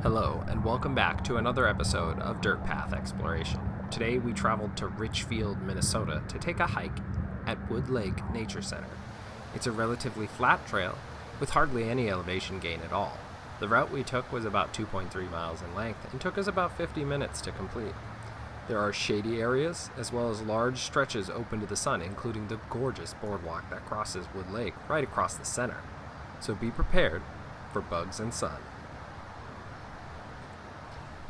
Hello, and welcome back to another episode of Dirt Path Exploration. Today we traveled to Richfield, Minnesota to take a hike at Wood Lake Nature Center. It's a relatively flat trail with hardly any elevation gain at all. The route we took was about 2.3 miles in length and took us about 50 minutes to complete. There are shady areas as well as large stretches open to the sun, including the gorgeous boardwalk that crosses Wood Lake right across the center. So be prepared for bugs and sun.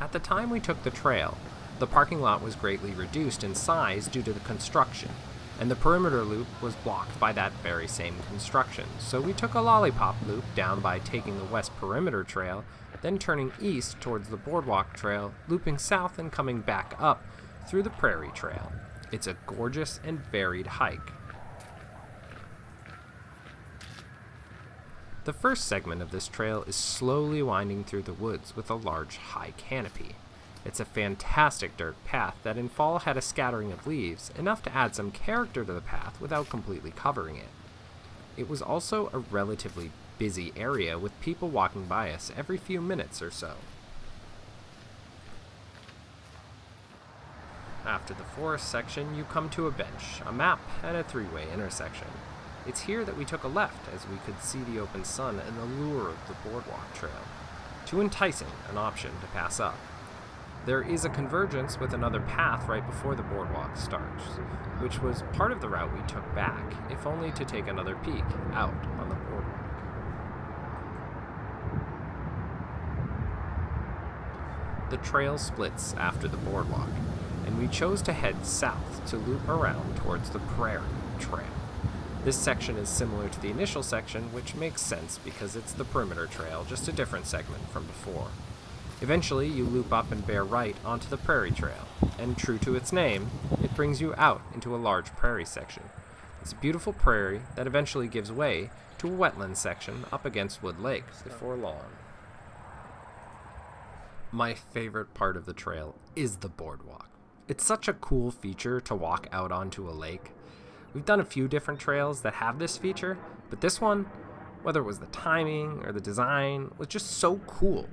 At the time we took the trail, the parking lot was greatly reduced in size due to the construction, and the perimeter loop was blocked by that very same construction. So we took a lollipop loop down by taking the west perimeter trail, then turning east towards the boardwalk trail, looping south and coming back up through the prairie trail. It's a gorgeous and varied hike. The first segment of this trail is slowly winding through the woods with a large high canopy. It's a fantastic dirt path that in fall had a scattering of leaves, enough to add some character to the path without completely covering it. It was also a relatively busy area with people walking by us every few minutes or so. After the forest section, you come to a bench, a map, and a three-way intersection. It's here that we took a left as we could see the open sun and the lure of the boardwalk trail. Too enticing an option to pass up. There is a convergence with another path right before the boardwalk starts, which was part of the route we took back, if only to take another peek out on the boardwalk. The trail splits after the boardwalk, and we chose to head south to loop around towards the prairie trail. This section is similar to the initial section, which makes sense because it's the perimeter trail, just a different segment from before. Eventually, you loop up and bear right onto the prairie trail, and true to its name, it brings you out into a large prairie section. It's a beautiful prairie that eventually gives way to a wetland section up against Wood Lake before long. My favorite part of the trail is the boardwalk. It's such a cool feature to walk out onto a lake. We've done a few different trails that have this feature, but this one, whether it was the timing or the design, was just so cool.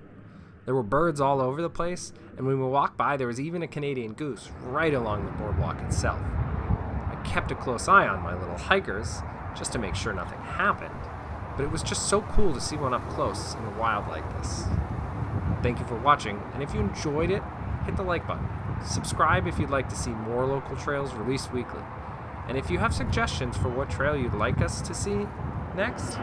There were birds all over the place, and when we walked by, there was even a Canadian goose right along the boardwalk itself. I kept a close eye on my little hikers, just to make sure nothing happened, but it was just so cool to see one up close in the wild like this. Thank you for watching, and if you enjoyed it, hit the like button. Subscribe if you'd like to see more local trails released weekly. And if you have suggestions for what trail you'd like us to see next,